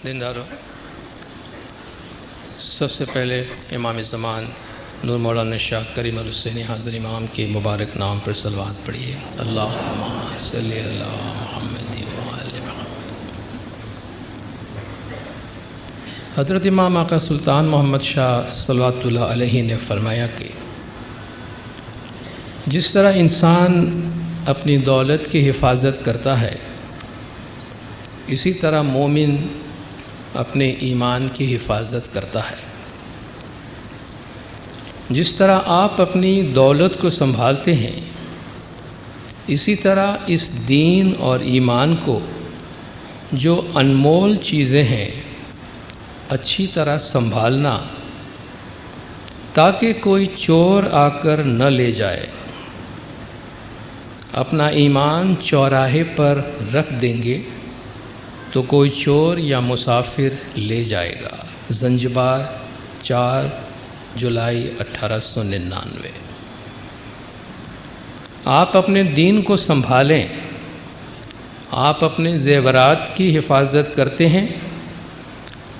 دینداروں، سب سے پہلے امام زمان نور مولانا شاہ کریم الحسینی حاضر امام کے مبارک نام پر صلوات پڑھیے۔ اللہم صلی علی محمد وآل محمد۔ حضرت امام آقا سلطان محمد شاہ صلوات اللہ علیہ نے فرمایا کہ جس طرح انسان اپنی دولت کی حفاظت کرتا ہے، اسی طرح مومن اپنے ایمان کی حفاظت کرتا ہے۔ جس طرح آپ اپنی دولت کو سنبھالتے ہیں، اسی طرح اس دین اور ایمان کو، جو انمول چیزیں ہیں، اچھی طرح سنبھالنا تاکہ کوئی چور آ کر نہ لے جائے۔ اپنا ایمان چوراہے پر رکھ دیں گے تو کوئی چور یا مسافر لے جائے گا۔ زنجبار 4 جولائی 1899۔ آپ اپنے دین کو سنبھالیں، آپ اپنے زیورات کی حفاظت کرتے ہیں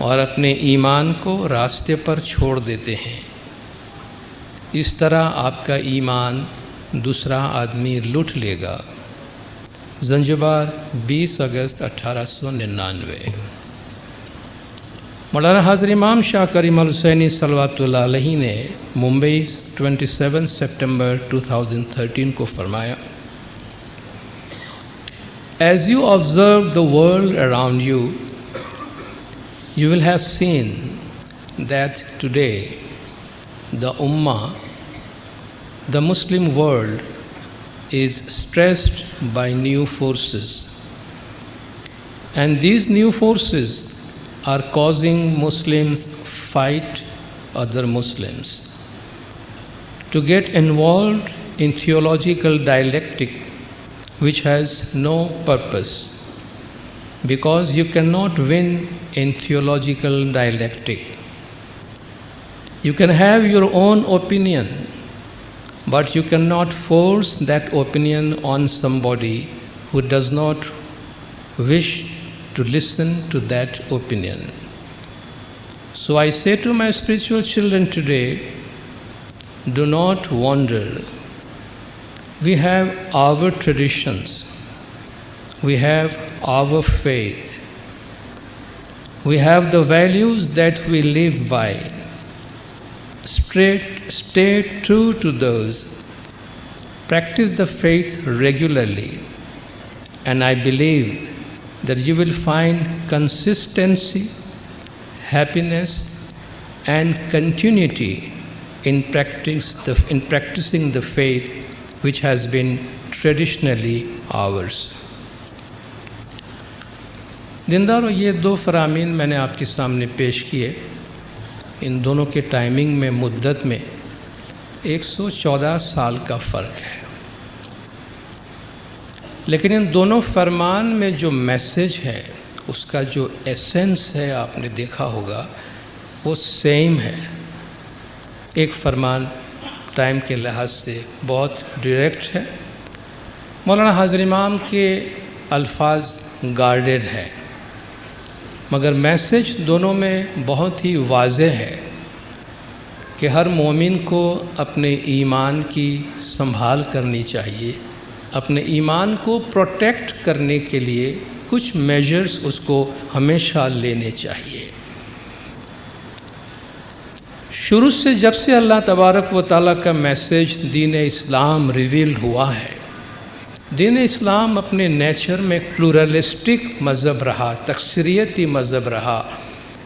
اور اپنے ایمان کو راستے پر چھوڑ دیتے ہیں۔ اس طرح آپ کا ایمان دوسرا آدمی لوٹ لے گا۔ زنجبار 20 اگست 1899۔ مولانا حاضر امام شاہ کریم الحسینی صلوات اللہ علیہ نے ممبئی 27 سپٹمبر 2013 کو فرمایا: As you observe the world around you, you will have seen that today the Ummah, the Muslim world, is stressed by new forces, and these new forces are causing Muslims fight other Muslims. To get involved in theological dialectic which has no purpose, because you cannot win in theological dialectic. You can have your own opinion, but you cannot force that opinion on somebody who does not wish to listen to that opinion. So I say to my spiritual children today, do not wander. We have our traditions. We have our faith. We have the values that we live by. Stay true to those. Practice the faith regularly, and I believe that you will find consistency, happiness, and continuity in practicing the faith which has been traditionally ours. دینداروں، یہ 2 فرامین میں نے آپ کے سامنے پیش کیے۔ ان دونوں کے ٹائمنگ میں، مدت میں 114 سال کا فرق ہے، لیکن ان دونوں فرمان میں جو میسج ہے، اس کا جو ایسنس ہے، آپ نے دیکھا ہوگا وہ سیم ہے۔ ایک فرمان ٹائم کے لحاظ سے بہت ڈائریکٹ ہے، مولانا حاضر امام کے الفاظ گارڈڈ ہے، مگر میسج دونوں میں بہت ہی واضح ہے کہ ہر مومن کو اپنے ایمان کی سنبھال کرنی چاہیے۔ اپنے ایمان کو پروٹیکٹ کرنے کے لیے کچھ میجرز اس کو ہمیشہ لینے چاہیے۔ شروع سے جب سے اللہ تبارک و تعالیٰ کا میسج دین اسلام ریویل ہوا ہے، دین اسلام اپنے نیچر میں پلورلسٹک مذہب رہا، تکثریتی مذہب رہا۔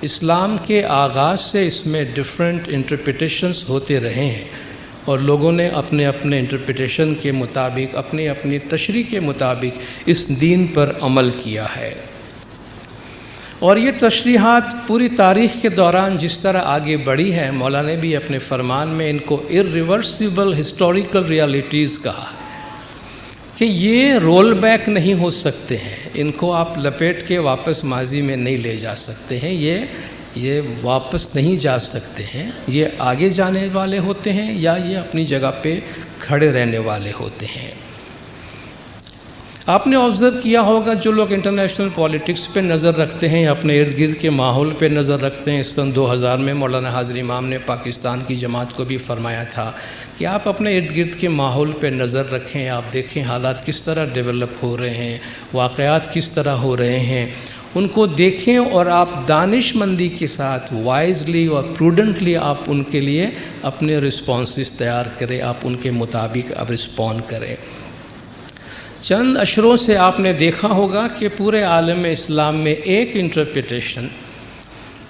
اسلام کے آغاز سے اس میں ڈیفرنٹ انٹرپریٹیشنز ہوتے رہے ہیں، اور لوگوں نے اپنے اپنے انٹرپریٹیشن کے مطابق، اپنی اپنی تشریح کے مطابق اس دین پر عمل کیا ہے۔ اور یہ تشریحات پوری تاریخ کے دوران جس طرح آگے بڑھی ہے، مولانا نے بھی اپنے فرمان میں ان کو irreversible historical realities کہا کہ یہ رول بیک نہیں ہو سکتے ہیں، ان کو آپ لپیٹ کے واپس ماضی میں نہیں لے جا سکتے ہیں، یہ واپس نہیں جا سکتے ہیں، یہ آگے جانے والے ہوتے ہیں یا یہ اپنی جگہ پہ کھڑے رہنے والے ہوتے ہیں۔ آپ نے آبزرو کیا ہوگا جو لوگ انٹرنیشنل پالیٹکس پہ نظر رکھتے ہیں، اپنے ارد گرد کے ماحول پہ نظر رکھتے ہیں، سن 2000 میں مولانا حاضر امام نے پاکستان کی جماعت کو بھی فرمایا تھا کہ آپ اپنے ارد گرد کے ماحول پہ نظر رکھیں، آپ دیکھیں حالات کس طرح ڈیولپ ہو رہے ہیں، واقعات کس طرح ہو رہے ہیں، ان کو دیکھیں اور آپ دانش مندی کے ساتھ وائزلی اور پروڈنٹلی آپ ان کے لیے اپنے رسپانسز تیار کریں، آپ ان کے مطابق اب رسپونڈ کریں۔ چند اشروں سے آپ نے دیکھا ہوگا کہ پورے عالم اسلام میں ایک انٹرپریٹیشن،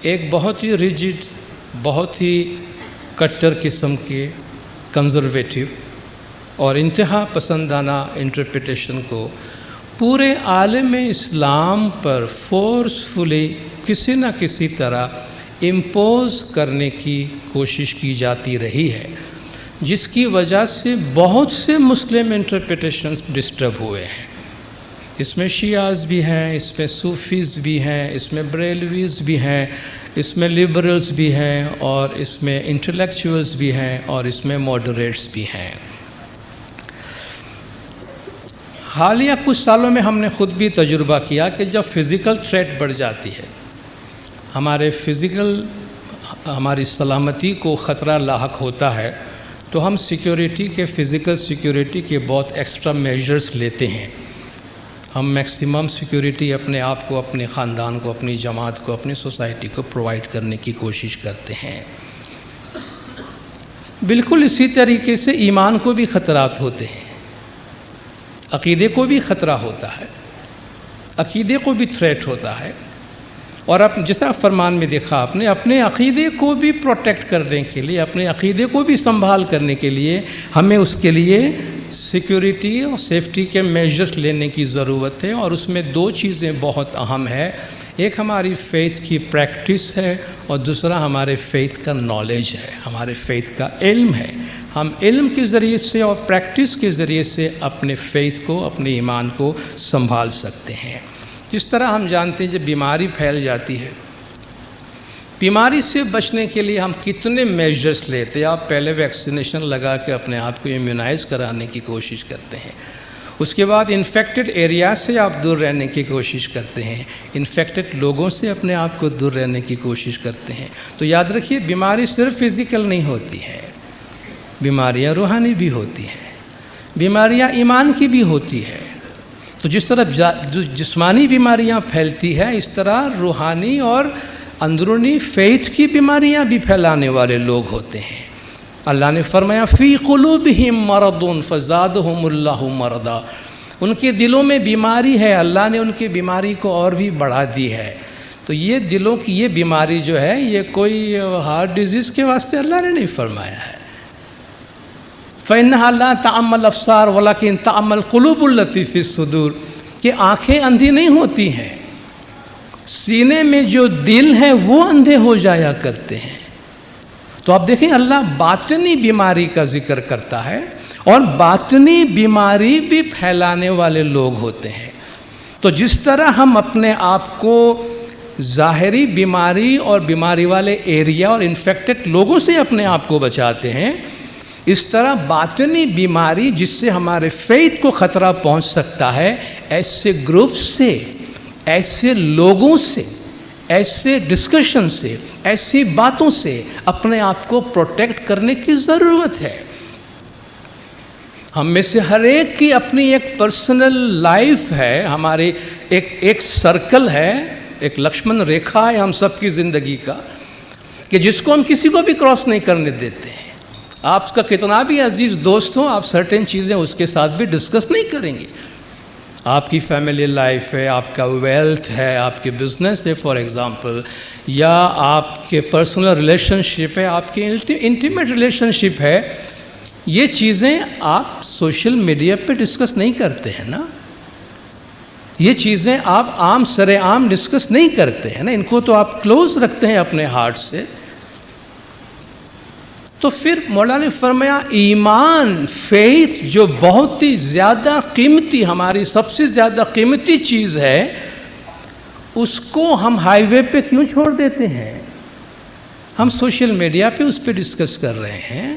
ایک بہت ہی ریجڈ، بہت ہی کٹر قسم کے کنزرویٹو اور انتہا پسندانہ انٹرپریٹیشن کو پورے عالم اسلام پر فورسفلی کسی نہ کسی طرح امپوز کرنے کی کوشش کی جاتی رہی ہے، جس کی وجہ سے بہت سے مسلم انٹرپریٹیشنز ڈسٹرب ہوئے ہیں۔ اس میں شیعاز بھی ہیں، اس میں صوفیز بھی ہیں، اس میں بریلویز بھی ہیں، اس میں لبرلز بھی ہیں، اور اس میں انٹلیکچوئلز بھی ہیں، اور اس میں ماڈریٹس بھی ہیں۔ حالیہ کچھ سالوں میں ہم نے خود بھی تجربہ کیا کہ جب فزیکل تھریٹ بڑھ جاتی ہے، ہماری سلامتی کو خطرہ لاحق ہوتا ہے، تو ہم سیکیورٹی کے فزیکل سیکیورٹی کے بہت ایکسٹرا میجرز لیتے ہیں۔ ہم میکسیمم سیکیورٹی اپنے آپ کو، اپنے خاندان کو، اپنی جماعت کو، اپنی سوسائٹی کو پرووائڈ کرنے کی کوشش کرتے ہیں۔ بالکل اسی طریقے سے ایمان کو بھی خطرات ہوتے ہیں، عقیدے کو بھی خطرہ ہوتا ہے، عقیدے کو بھی تھریٹ ہوتا ہے، اور جیسا فرمان میں دیکھا آپ نے، اپنے عقیدے کو بھی پروٹیکٹ کرنے کے لیے، اپنے عقیدے کو بھی سنبھال کرنے کے لیے ہمیں اس کے لیے سیکیورٹی اور سیفٹی کے میجرز لینے کی ضرورت ہے، اور اس میں دو چیزیں بہت اہم ہے۔ ایک ہماری فیتھ کی پریکٹس ہے، اور دوسرا ہمارے فیتھ کا نالج ہے، ہمارے فیتھ کا علم ہے۔ ہم علم کے ذریعے سے اور پریکٹس کے ذریعے سے اپنے فیتھ کو، اپنے ایمان کو سنبھال سکتے ہیں۔ جس طرح ہم جانتے ہیں جب بیماری پھیل جاتی ہے، بیماری سے بچنے کے لیے ہم کتنے میجرز لیتے ہیں۔ آپ پہلے ویکسینیشن لگا کے اپنے آپ کو امیونائز کرانے کی کوشش کرتے ہیں، اس کے بعد انفیکٹڈ ایریا سے آپ دور رہنے کی کوشش کرتے ہیں، انفیکٹڈ لوگوں سے اپنے آپ کو دور رہنے کی کوشش کرتے ہیں۔ تو یاد رکھیے، بیماری صرف فزیکل نہیں ہوتی ہے، بیماریاں روحانی بھی ہوتی ہیں، بیماریاں ایمان کی بھی ہوتی ہے۔ تو جس طرح جسمانی بیماریاں پھیلتی ہے، اس طرح روحانی اور اندرونی فیتھ کی بیماریاں بھی پھیلانے والے لوگ ہوتے ہیں۔ اللہ نے فرمایا فی قلوبہم مرض فزادہم اللہ مرضا، ان کے دلوں میں بیماری ہے، اللہ نے ان کی بیماری کو اور بھی بڑھا دی ہے۔ تو یہ دلوں کی یہ بیماری جو ہے، یہ کوئی ہارٹ ڈیزیز کے واسطے اللہ نے نہیں فرمایا ہے۔ فَإِنَّهَا لَا تَعْمَى الْأَبْصَارُ وَلَكِنْ تَعْمَى الْقُلُوبُ الَّتِي فِي الصُّدُورِ، کہ آنکھیں اندھی نہیں ہوتی ہیں، سینے میں جو دل ہے وہ اندھے ہو جایا کرتے ہیں۔ تو آپ دیکھیں، اللہ باطنی بیماری کا ذکر کرتا ہے، اور باطنی بیماری بھی پھیلانے والے لوگ ہوتے ہیں۔ تو جس طرح ہم اپنے آپ کو ظاہری بیماری اور بیماری والے ایریا اور انفیکٹڈ لوگوں سے اپنے آپ کو بچاتے ہیں، اس طرح باطنی بیماری جس سے ہمارے فیتھ کو خطرہ پہنچ سکتا ہے، ایسے گروپ سے، ایسے لوگوں سے، ایسے ڈسکشن سے، ایسی باتوں سے اپنے آپ کو پروٹیکٹ کرنے کی ضرورت ہے۔ ہم میں سے ہر ایک کی اپنی ایک پرسنل لائف ہے، ہمارے ایک سرکل ہے، ایک لکشمن ریکھا ہے ہم سب کی زندگی کا، کہ جس کو ہم کسی کو بھی کراس نہیں کرنے دیتے ہیں۔ آپ کا کتنا بھی عزیز دوست ہو، آپ سرٹن چیزیں اس کے ساتھ بھی ڈسکس نہیں کریں گے۔ آپ کی فیملی لائف ہے، آپ کا ویلتھ ہے، آپ کے بزنس ہے فار ایگزامپل، یا آپ کے پرسنل ریلیشن شپ ہے، آپ کی انٹیمیٹ ریلیشن شپ ہے، یہ چیزیں آپ سوشل میڈیا پہ ڈسکس نہیں کرتے ہیں نا، یہ چیزیں آپ عام سر عام ڈسکس نہیں کرتے ہیں نا، ان کو تو آپ کلوز رکھتے ہیں اپنے ہارٹ سے۔ تو پھر مولا نے فرمایا ایمان، فیتھ جو بہت ہی زیادہ قیمتی، ہماری سب سے زیادہ قیمتی چیز ہے، اس کو ہم ہائی وے پہ کیوں چھوڑ دیتے ہیں؟ ہم سوشل میڈیا پہ اس پہ ڈسکس کر رہے ہیں،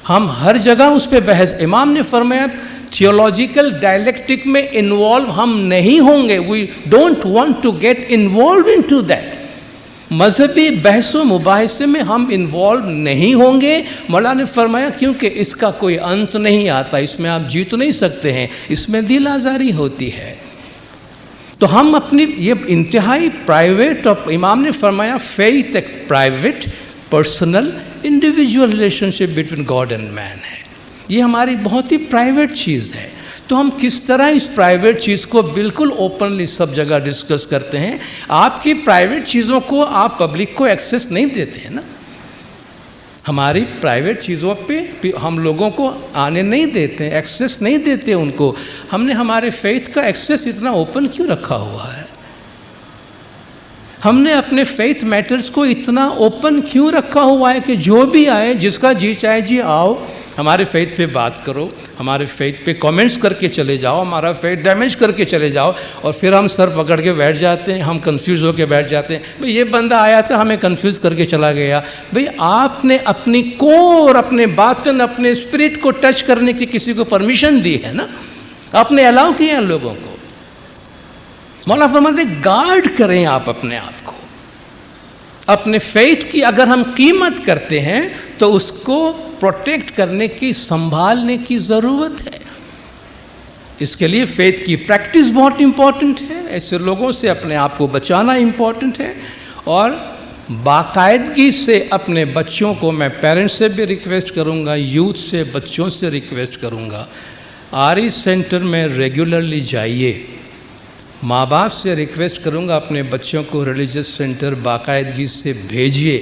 ہم ہر جگہ اس پہ بحث۔ امام نے فرمایا تھیولوجیکل ڈائلیکٹک میں انوالو ہم نہیں ہوں گے. We don't want to get involve into that. مذہبی بحث و مباحثے میں ہم انوالو نہیں ہوں گے. مولانا نے فرمایا کیونکہ اس کا کوئی انت نہیں آتا, اس میں آپ جیت نہیں سکتے ہیں, اس میں دل آزاری ہوتی ہے. تو ہم اپنی یہ انتہائی پرائیویٹ, اور امام نے فرمایا فیتھ ایک private personal individual relationship between God and man ہے. یہ ہماری بہت ہی پرائیویٹ چیز ہے. تو ہم کس طرح اس پرائیویٹ چیز کو بالکل اوپنلی سب جگہ ڈسکس کرتے ہیں. آپ کی پرائیویٹ چیزوں کو آپ پبلک کو ایکسیس نہیں دیتے ہیں نا. ہماری پرائیویٹ چیزوں پہ ہم لوگوں کو آنے نہیں دیتے, ایکسیس نہیں دیتے ان کو. ہم نے ہمارے فیتھ کا ایکسیس اتنا اوپن کیوں رکھا ہوا ہے؟ ہم نے اپنے فیتھ میٹرز کو اتنا اوپن کیوں رکھا ہوا ہے کہ جو بھی آئے, جس کا جی چاہے جی آؤ, ہمارے فیتھ پہ بات کرو, ہمارے فیتھ پہ کامنٹس کر کے چلے جاؤ, ہمارا فیتھ ڈیمیج کر کے چلے جاؤ, اور پھر ہم سر پکڑ کے بیٹھ جاتے ہیں, ہم کنفیوز ہو کے بیٹھ جاتے ہیں. بھئی یہ بندہ آیا تھا ہمیں کنفیوز کر کے چلا گیا. بھئی آپ نے اپنی کور, اپنے باطن, اپنے اسپرٹ کو ٹچ کرنے کی کسی کو پرمیشن دی ہے نا, آپ نے الاؤ کیا لوگوں کو. مولانا فرماتے ہیں گارڈ کریں آپ اپنے آپ کو. اپنے فیتھ کی اگر ہم قیمت کرتے ہیں تو اس کو پروٹیکٹ کرنے کی, سنبھالنے کی ضرورت ہے. اس کے لیے فیتھ کی پریکٹس بہت امپورٹنٹ ہے. ایسے لوگوں سے اپنے آپ کو بچانا امپورٹنٹ ہے. اور باقاعدگی سے اپنے بچوں کو, میں پیرنٹس سے بھی ریکویسٹ کروں گا, یوتھ سے, بچوں سے ریکویسٹ کروں گا, آری سینٹر میں ریگولرلی جائیے. ماں باپ سے ریکویسٹ کروں گا اپنے بچوں کو ریلیجس سینٹر باقاعدگی سے بھیجیے.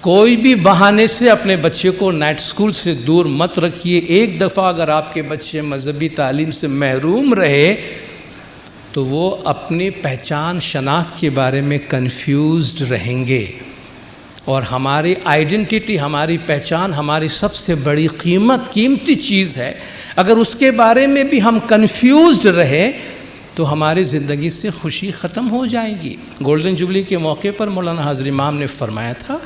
کوئی بھی بہانے سے اپنے بچے کو نائٹ سکول سے دور مت رکھیے. ایک دفعہ اگر آپ کے بچے مذہبی تعلیم سے محروم رہے تو وہ اپنی پہچان شناخت کے بارے میں کنفیوزڈ رہیں گے. اور ہماری آئیڈینٹی, ہماری پہچان ہماری سب سے بڑی قیمتی چیز ہے. اگر اس کے بارے میں بھی ہم کنفیوزڈ رہے تو ہماری زندگی سے خوشی ختم ہو جائے گی. گولڈن جوبلی کے موقع پر مولانا حضرت امام نے فرمایا تھا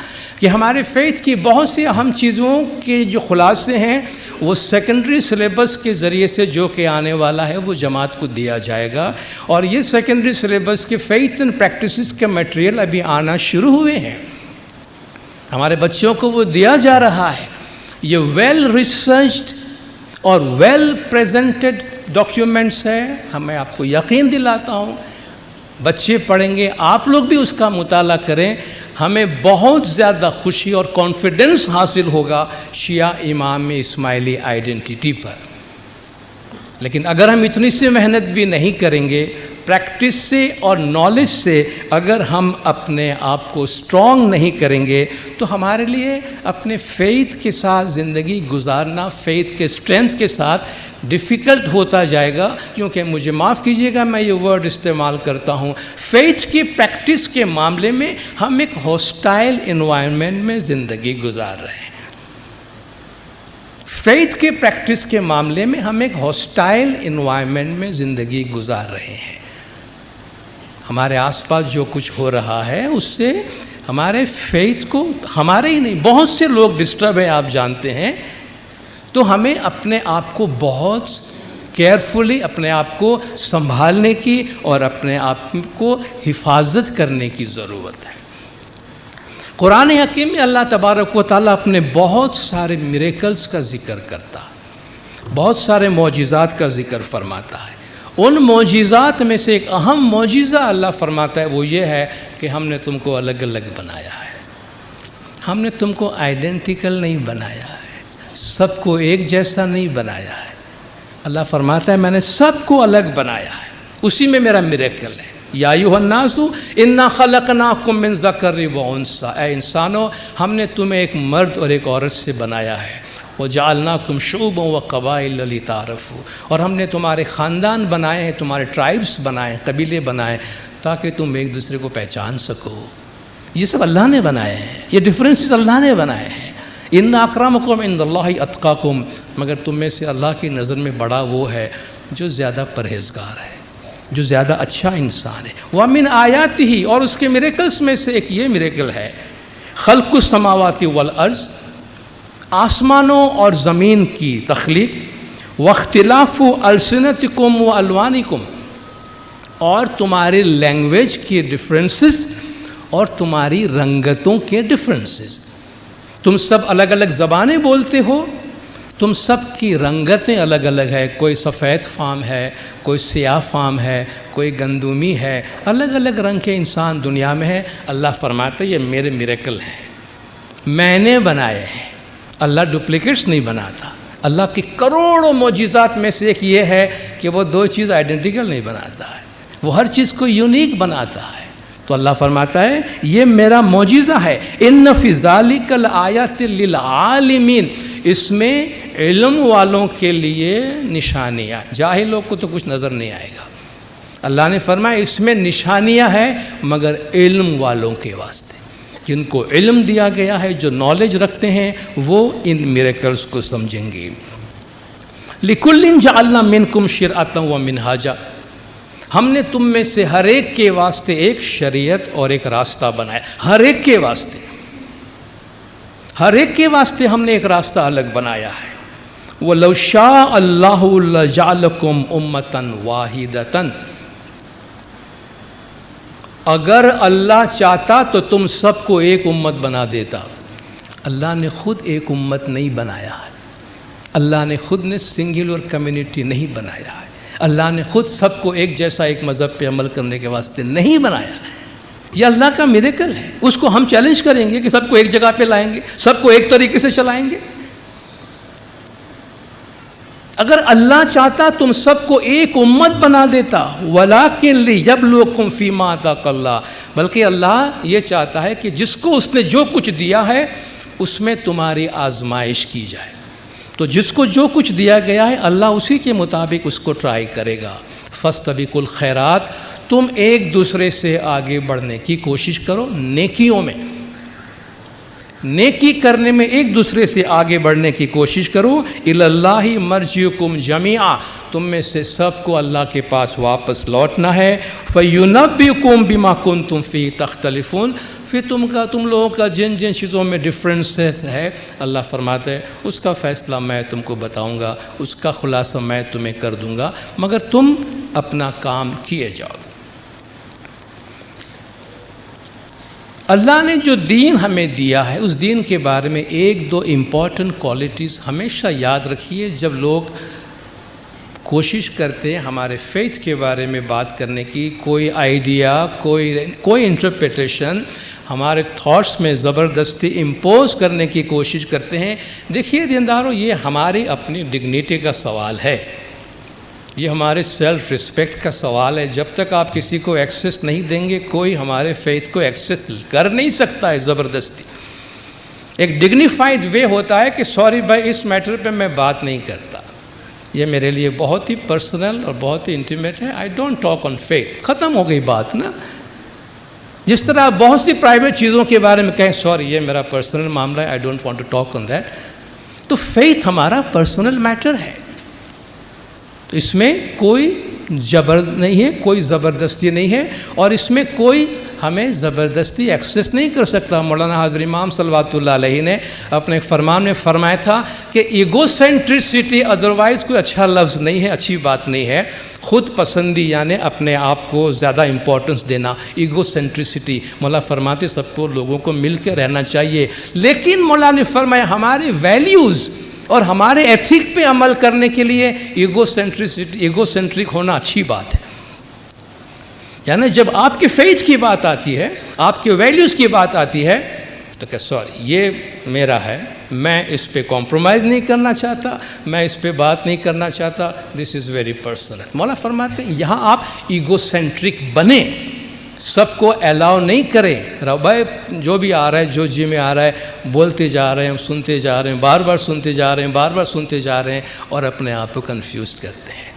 کہ ہمارے فیتھ کی بہت سی اہم چیزوں کے جو خلاصے ہیں وہ سیکنڈری سلیبس کے ذریعے سے جو کہ آنے والا ہے وہ جماعت کو دیا جائے گا. اور یہ سیکنڈری سلیبس کے فیتھ اینڈ پریکٹسز کے میٹیریل ابھی آنا شروع ہوئے ہیں. ہمارے بچوں کو وہ دیا جا رہا ہے. یہ ویل ریسرچڈ اور ویل پریزنٹڈ ڈاکیومنٹس ہے. میں آپ کو یقین دلاتا ہوں بچے پڑھیں گے, آپ لوگ بھی اس کا مطالعہ کریں, ہمیں بہت زیادہ خوشی اور کانفیڈنس حاصل ہوگا شیعہ امام اسماعیلی آئیڈینٹی پر. لیکن اگر ہم اتنی سی محنت بھی نہیں کریں گے, پریکٹس سے اور نالج سے اگر ہم اپنے آپ کو اسٹرانگ نہیں کریں گے تو ہمارے لیے اپنے فیتھ کے ساتھ زندگی گزارنا, فیتھ کے اسٹرینتھ کے ساتھ ڈیفیکلٹ ہوتا جائے گا. کیونکہ مجھے معاف کیجیے گا میں یہ ورڈ استعمال کرتا ہوں, فیتھ کی پریکٹس کے معاملے میں ہم ایک ہاسٹائل انوائرمنٹ میں زندگی گزار رہے ہیں. فیتھ کے پریکٹس کے معاملے میں ہم ایک ہاسٹائل انوائرمنٹ میں زندگی گزار رہے ہیں. ہمارے آس پاس جو کچھ ہو رہا ہے اس سے ہمارے فیتھ کو, ہمارے ہی نہیں بہت سے لوگ ڈسٹرب ہیں, آپ جانتے ہیں. تو ہمیں اپنے آپ کو بہت کیئرفلی اپنے آپ کو سنبھالنے کی اور اپنے آپ کو حفاظت کرنے کی ضرورت ہے. قرآن حکیم میں اللہ تبارک و تعالیٰ اپنے بہت سارے میریکلز کا ذکر کرتا, بہت سارے معجزات کا ذکر فرماتا ہے. ان معجزات میں سے ایک اہم معجزہ اللہ فرماتا ہے وہ یہ ہے کہ ہم نے تم کو الگ الگ بنایا ہے. ہم نے تم کو آئیڈینٹیکل نہیں بنایا ہے, سب کو ایک جیسا نہیں بنایا ہے. اللہ فرماتا ہے میں نے سب کو الگ بنایا ہے, اسی میں میرا میریکل ہے. یا ایھا الناس انا خلقناکم من ذکر و انثی, اے انسانوں ہم نے تمہیں ایک مرد اور ایک عورت سے بنایا ہے. وجعلناکم شعوبا وقبائل لتعارفوا, اور ہم نے تمہارے خاندان بنائے ہیں, تمہارے ٹرائبس بنائے, قبیلے بنائے تاکہ تم ایک دوسرے کو پہچان سکو. یہ سب اللہ نے بنائے ہیں, یہ ڈفرینسز اللہ نے بنائے ہیں. ان اکرمکم عند اللہ اتقاکم, مگر تم میں سے اللہ کی نظر میں بڑا وہ ہے جو زیادہ پرہیزگار ہے, جو زیادہ اچھا انسان ہے. وَمِنْ آیاتہ, اور اس کے میریکلز میں سے ایک یہ میریکل ہے خلق السماوات والارض, آسمانوں اور زمین کی تخلیق. واختلاف السنتکم و الوانکم، اور تمہاری لینگویج کی ڈفرینسز اور تمہاری رنگتوں کے ڈفرینسز. تم سب الگ الگ زبانیں بولتے ہو، تم سب کی رنگتیں الگ الگ ہے. کوئی سفید فام ہے، کوئی سیاہ فام ہے، کوئی گندمی ہے، الگ الگ رنگ کے انسان دنیا میں ہے. اللہ فرماتا ہے یہ میرے میریکل ہیں، میں نے بنائے ہیں. اللہ ڈپلیکیٹس نہیں بناتا. اللہ کی کروڑوں معجزات میں سے ایک یہ ہے کہ وہ دو چیز آئیڈینٹیکل نہیں بناتا ہے، وہ ہر چیز کو یونیک بناتا ہے. تو اللہ فرماتا ہے یہ میرا معجزہ ہے. ان فی ذالک لآیات للعالمین، اس میں علم والوں کے لیے نشانیاں، جاہلوں کو تو کچھ نظر نہیں آئے گا. اللہ نے فرمایا اس میں نشانیاں ہیں مگر علم والوں کے واسطے، جن کو علم دیا گیا ہے، جو نالج رکھتے ہیں، وہ ان میریکلز کو سمجھیں گے. لِكُلٍّ جَعَلْنَا مِنْكُمْ شِرْعَةً وَمِنْهَاجًا، ہم نے تم میں سے ہر ایک کے واسطے ایک شریعت اور ایک راستہ بنایا. ہر ایک کے واسطے، ہر ایک کے واسطے ہم نے ایک راستہ الگ بنایا ہے. وَلَوْ شَاءَ اللَّهُ لَجَعَلَكُمْ أُمَّةً وَاحِدَةً، اگر اللہ چاہتا تو تم سب کو ایک امت بنا دیتا. اللہ نے خود ایک امت نہیں بنایا ہے، اللہ نے خود نے سنگولر کمیونٹی نہیں بنایا ہے، اللہ نے خود سب کو ایک جیسا ایک مذہب پہ عمل کرنے کے واسطے نہیں بنایا. یہ اللہ کا میریکل ہے. اس کو ہم چیلنج کریں گے کہ سب کو ایک جگہ پہ لائیں گے، سب کو ایک طریقے سے چلائیں گے. اگر اللہ چاہتا تم سب کو ایک امت بنا دیتا. وَلَٰكِن لِيَبْلُوَكُمْ فِي مَا آتَاكَ اللَّهُ، بلکہ اللہ یہ چاہتا ہے کہ جس کو اس نے جو کچھ دیا ہے اس میں تمہاری آزمائش کی جائے. تو جس کو جو کچھ دیا گیا ہے اللہ اسی کے مطابق اس کو ٹرائی کرے گا. فَاسْتَبِقُوا الْخَيْرَاتِ، تم ایک دوسرے سے آگے بڑھنے کی کوشش کرو نیکیوں میں، نیکی کرنے میں ایک دوسرے سے آگے بڑھنے کی کوشش کرو. اِلَى اللَّهِ مَرْجِعُكُمْ جَمِيعًا، تم میں سے سب کو اللہ کے پاس واپس لوٹنا ہے. فَيُنَبِّئُكُمْ بِمَا كُنْتُمْ فِيهِ تَخْتَلِفُونَ، پھر تم لوگوں کا جن جن چیزوں میں ڈفرینسز ہے اللہ فرماتا ہے اس کا فیصلہ میں تم کو بتاؤں گا، اس کا خلاصہ میں تمہیں کر دوں گا، مگر تم اپنا کام کیے جاؤ. اللہ نے جو دین ہمیں دیا ہے اس دین کے بارے میں ایک دو امپورٹنٹ کوالٹیز ہمیشہ یاد رکھیے. جب لوگ کوشش کرتے ہیں ہمارے فیتھ کے بارے میں بات کرنے کی، کوئی آئیڈیا، کوئی انٹرپریٹیشن ہمارے تھاٹس میں زبردستی امپوز کرنے کی کوشش کرتے ہیں. دیکھیے دینداروں، یہ ہماری اپنی ڈگنیٹی کا سوال ہے، یہ ہمارے سیلف رسپیکٹ کا سوال ہے. جب تک آپ کسی کو ایکسیس نہیں دیں گے کوئی ہمارے فیتھ کو ایکسیس کر نہیں سکتا ہے زبردستی. ایک ڈگنیفائڈ وے ہوتا ہے کہ سوری بھائی اس میٹر پہ میں بات نہیں کرتا، یہ میرے لیے بہت ہی پرسنل اور بہت ہی انٹیمیٹ ہے، I don't talk on faith. ختم ہو گئی بات نا. جس طرح آپ بہت سی پرائیویٹ چیزوں کے بارے میں کہیں سوری یہ میرا پرسنل معاملہ ہے، I don't want to talk on that. تو فیتھ ہمارا پرسنل میٹر ہے، اس میں کوئی جبر نہیں ہے، کوئی زبردستی نہیں ہے، اور اس میں کوئی ہمیں زبردستی ایکسیس نہیں کر سکتا. مولانا حضرت امام صلوات اللہ علیہ نے اپنے فرمان میں فرمایا تھا کہ ایگو سینٹرسٹی ادروائز کوئی اچھا لفظ نہیں ہے، اچھی بات نہیں ہے. خود پسندی یعنی اپنے آپ کو زیادہ امپورٹنس دینا، ایگو سینٹرسٹی. مولا فرماتے سب کو لوگوں کو مل کے رہنا چاہیے، لیکن مولا نے فرمایا ہمارے ویلیوز اور ہمارے ایتھک پہ عمل کرنے کے لیے ایگو سینٹرک ہونا اچھی بات ہے. یعنی جب آپ کے فیتھ کی بات آتی ہے، آپ کے ویلیوز کی بات آتی ہے تو کہ سوری یہ میرا ہے، میں اس پہ کمپرومائز نہیں کرنا چاہتا، میں اس پہ بات نہیں کرنا چاہتا، دس از ویری پرسنل. مولا فرماتے ہیں یہاں آپ ایگو سینٹرک بنیں، سب کو الاؤ نہیں کریں. بھائی جو بھی آ رہا ہے، جو جی میں آ رہا ہے بولتے جا رہے ہیں، سنتے جا رہے ہیں، بار بار سنتے جا رہے ہیں، بار بار سنتے جا رہے ہیں اور اپنے آپ کو کنفیوز کرتے ہیں.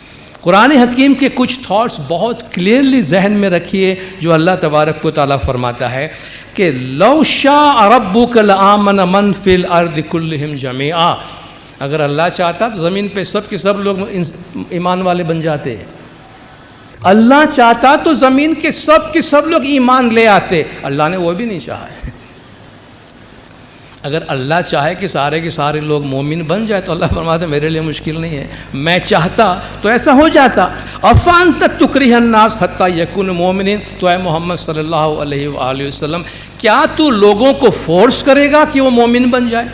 قرآن حکیم کے کچھ تھاٹس بہت کلیئرلی ذہن میں رکھیے جو اللہ تبارک و تعالیٰ فرماتا ہے کہ لو شاء ربک لآمن من فی الارض کلہم جمیعا، اگر اللہ چاہتا تو زمین پہ سب کے سب لوگ ایمان والے بن جاتے. اللہ چاہتا تو زمین کے سب لوگ ایمان لے آتے، اللہ نے وہ بھی نہیں چاہا. اگر اللہ چاہے کہ سارے کے سارے لوگ مومن بن جائے تو اللہ فرماتا ہے میرے لیے مشکل نہیں ہے، میں چاہتا تو ایسا ہو جاتا۔ افانت تکرہ الناس حتی یکون مومنین، تو اے محمد صلی اللہ علیہ وآلہ وسلم کیا تو لوگوں کو فورس کرے گا کہ وہ مومن بن جائے؟